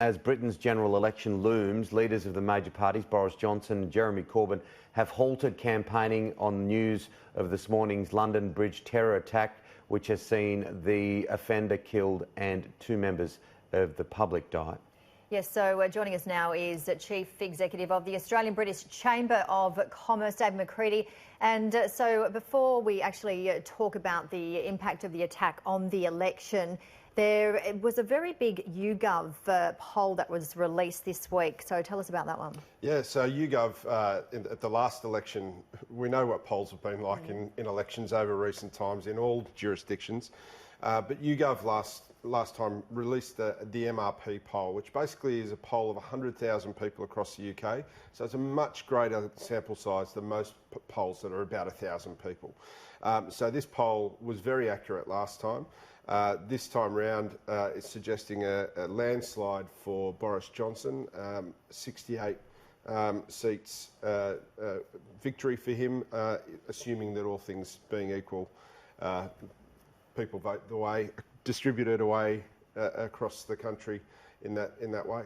As Britain's general election looms, leaders of the major parties, Boris Johnson and Jeremy Corbyn, have halted campaigning on news of this morning's London Bridge terror attack, which has seen the offender killed and 2 members of the public die. Yes, so joining us now is Chief Executive of the Australian British Chamber of Commerce, David McCredie. And so before we actually talk about the impact of the attack on the election, there was a very big YouGov poll that was released this week. So tell us about that one. Yeah, so YouGov, at the last election, we know what polls have been like in elections over recent times in all jurisdictions. But YouGov last time released the MRP poll, which basically is a poll of 100,000 people across the UK. So it's a much greater sample size than most polls that are about 1,000 people. So this poll was very accurate last time. This time round, it's suggesting a landslide for Boris Johnson, 68 seats victory for him, assuming that all things being equal, people vote the way, distributed away across the country in that way.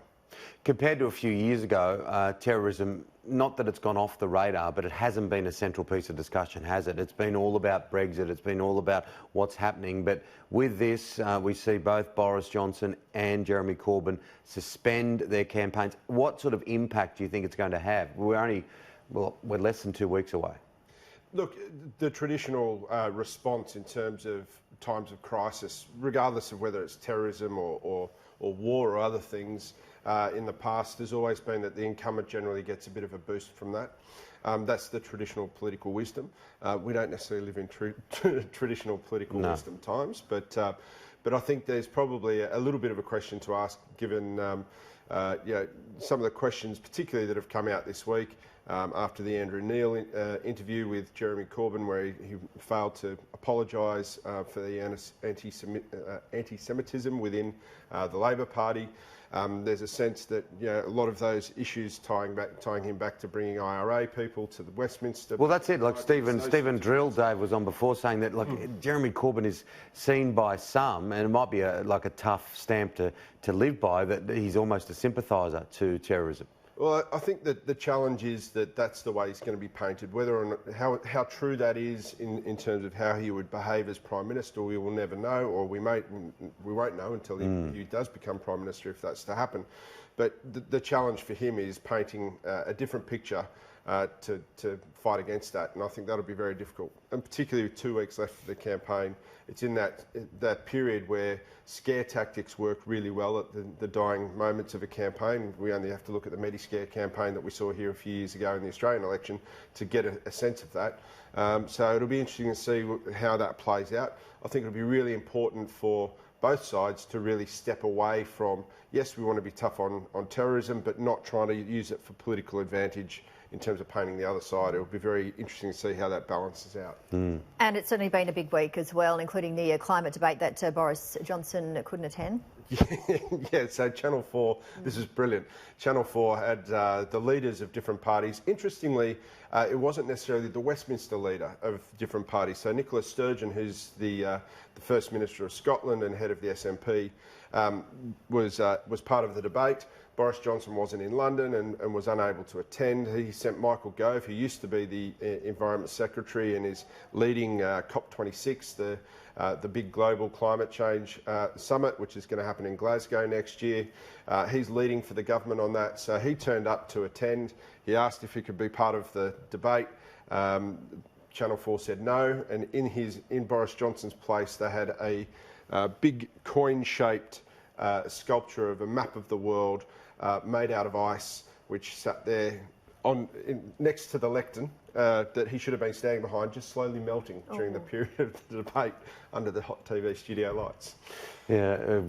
Compared to a few years ago, terrorism, not that it's gone off the radar, but it hasn't been a central piece of discussion, has it? It's been all about Brexit, it's been all about what's happening. But with this, we see both Boris Johnson and Jeremy Corbyn suspend their campaigns. What sort of impact do you think it's going to have? We're less than 2 weeks away. Look, the traditional response in terms of times of crisis, regardless of whether it's terrorism or war or other things, in the past has always been that the incumbent generally gets a bit of a boost from that. That's the traditional political wisdom. We don't necessarily live in traditional political wisdom times, but I think there's probably a little bit of a question to ask, given some of the questions, particularly that have come out this week after the Andrew Neil interview with Jeremy Corbyn, where he failed to apologise for the anti-Semitism within the Labor Party. There's a sense that a lot of those issues tying him back to bringing IRA people to the Westminster. Well, that's it. Like Stephen Drill, Dave, was on before saying that Jeremy Corbyn is seen by some, and it might be like a tough stamp to live by, that he's almost a sympathiser to terrorism. Well, I think that the challenge is that that's the way he's going to be painted. Whether or not, how true that is in terms of how he would behave as Prime Minister, we will never know, or we won't know until he does become Prime Minister, if that's to happen. But the challenge for him is painting a different picture to fight against that, and I think that'll be very difficult. And particularly with 2 weeks left of the campaign, it's in that period where scare tactics work really well at the dying moments of a campaign. We only have to look at the Mediscare campaign that we saw here a few years ago in the Australian election to get a sense of that. So it'll be interesting to see how that plays out. I think it'll be really important for both sides to really step away from, yes, we want to be tough on terrorism, but not trying to use it for political advantage in terms of painting the other side. It will be very interesting to see how that balances out. And it's certainly been a big week as well, including the climate debate that Boris Johnson couldn't attend. Yeah, so Channel 4, this is brilliant. Channel 4 had the leaders of different parties. Interestingly, it wasn't necessarily the Westminster leader of different parties. So Nicola Sturgeon, who's the First Minister of Scotland and head of the SNP, was part of the debate. Boris Johnson wasn't in London and was unable to attend. He sent Michael Gove, who used to be the Environment Secretary and is leading COP26, the big global climate change summit, which is going to happen in Glasgow next year. He's leading for the government on that, so he turned up to attend. He asked if he could be part of the debate. Channel 4 said no, and in Boris Johnson's place, they had a big coin-shaped sculpture of a map of the world made out of ice, which sat there next to the lectern that he should have been standing behind, just slowly melting during the period of the debate under the hot TV studio lights. Yeah,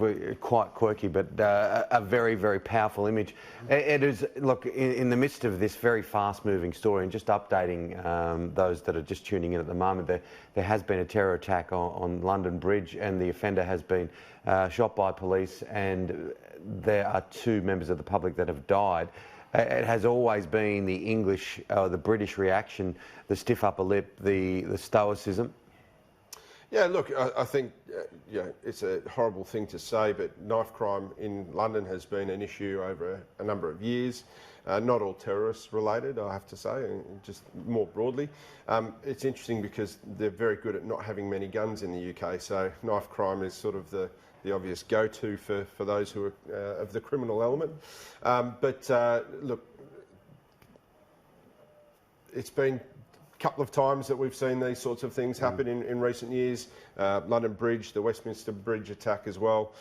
quite quirky, but a very, very powerful image. It is, look, in the midst of this very fast-moving story, and just updating those that are just tuning in at the moment, there has been a terror attack on London Bridge, and the offender has been shot by police, and there are 2 members of the public that have died. It has always been the English, the British reaction, the stiff upper lip, the stoicism. Yeah, look, I think it's a horrible thing to say, but knife crime in London has been an issue over a number of years. Not all terrorists related, I have to say, just more broadly. It's interesting because they're very good at not having many guns in the UK, so knife crime is sort of the obvious go-to for those who are of the criminal element. Look, it's been couple of times that we've seen these sorts of things happen in recent years. London Bridge, the Westminster Bridge attack as well.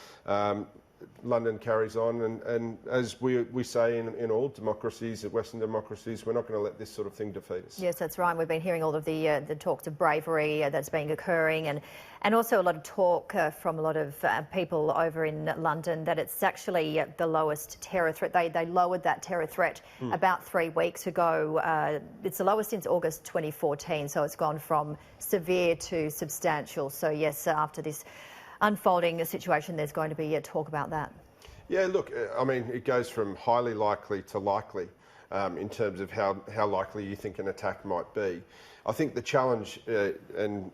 London carries on, and as we say in all democracies, Western democracies, we're not going to let this sort of thing defeat us. Yes, that's right. We've been hearing all of the talks of bravery that's been occurring, and also a lot of talk from a lot of people over in London that it's actually the lowest terror threat. They lowered that terror threat about 3 weeks ago. It's the lowest since August 2014, so it's gone from severe to substantial. So yes, after this unfolding situation, there's going to be a talk about that. Yeah, look, I mean, it goes from highly likely to likely in terms of how likely you think an attack might be. I think the challenge, and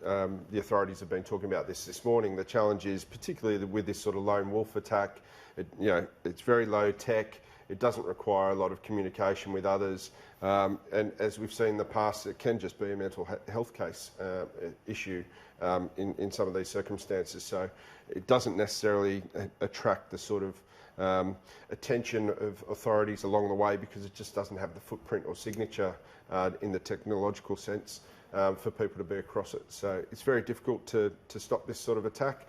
the authorities have been talking about this morning, the challenge is particularly with this sort of lone wolf attack, it's very low tech, it doesn't require a lot of communication with others, and as we've seen in the past, it can just be a mental health case issue in some of these circumstances. So it doesn't necessarily attract the sort of attention of authorities along the way because it just doesn't have the footprint or signature in the technological sense for people to be across it. So it's very difficult to stop this sort of attack.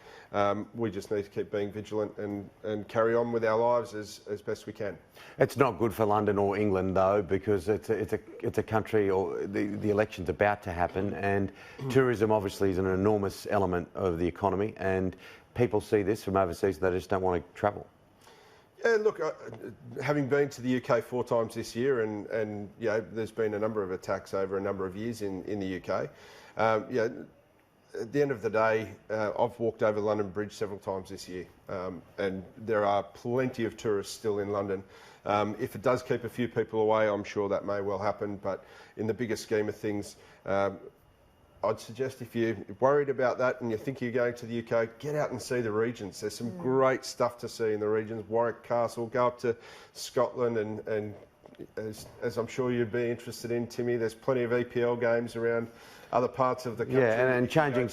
We just need to keep being vigilant and carry on with our lives as best we can. It's not good for London or England though, because it's a country, or the election's about to happen, and tourism obviously is an enormous element of the economy, and people see this from overseas, they just don't want to travel. Yeah, look, having been to the UK 4 times this year, and there's been a number of attacks over a number of years in the UK. At the end of the day, I've walked over London Bridge several times this year, and there are plenty of tourists still in London. If it does keep a few people away, I'm sure that may well happen, but in the bigger scheme of things, I'd suggest if you're worried about that and you think you're going to the UK, get out and see the regions. There's some great stuff to see in the regions. Warwick Castle, go up to Scotland, and as I'm sure you'd be interested in, Timmy, there's plenty of EPL games around other parts of the country. Yeah, and changing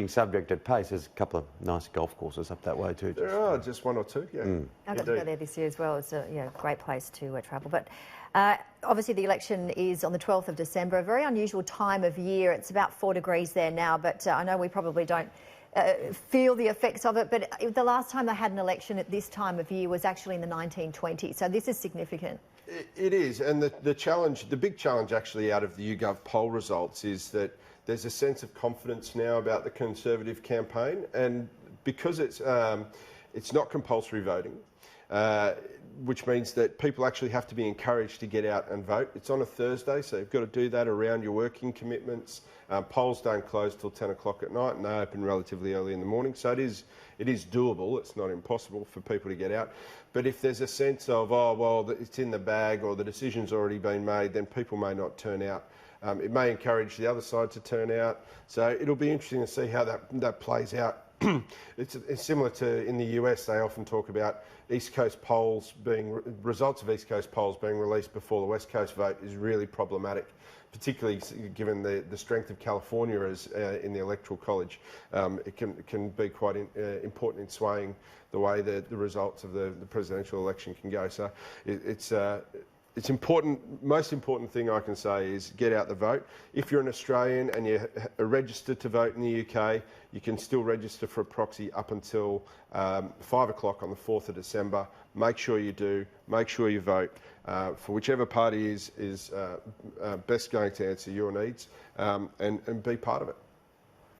subject at pace, there's a couple of nice golf courses up that way too. There are, just 1 or 2, yeah. I got to go there this year as well. It's a great place to travel. But obviously the election is on the 12th of December, a very unusual time of year. It's about 4 degrees there now, but I know we probably don't feel the effects of it, but the last time they had an election at this time of year was actually in the 1920s, so this is significant. It is, and the big challenge actually out of the YouGov poll results is that there's a sense of confidence now about the Conservative campaign, and because it's not compulsory voting, which means that people actually have to be encouraged to get out and vote. It's on a Thursday, so you've got to do that around your working commitments. Polls don't close till 10 o'clock at night, and they open relatively early in the morning, so it is doable. It's not impossible for people to get out. But if there's a sense of, oh, well, it's in the bag or the decision's already been made, then people may not turn out. It may encourage the other side to turn out. So it'll be interesting to see how that plays out. It's similar to in the US, they often talk about East Coast polls results of East Coast polls being released before the West Coast vote is really problematic, particularly given the strength of California as in the Electoral College. It can be quite important in swaying the way the results of the presidential election can go. So it's important. Most important thing I can say is get out the vote. If you're an Australian and you're registered to vote in the UK, you can still register for a proxy up until 5 o'clock on the 4th of December. Make sure you do. Make sure you vote for whichever party is best going to answer your needs and be part of it.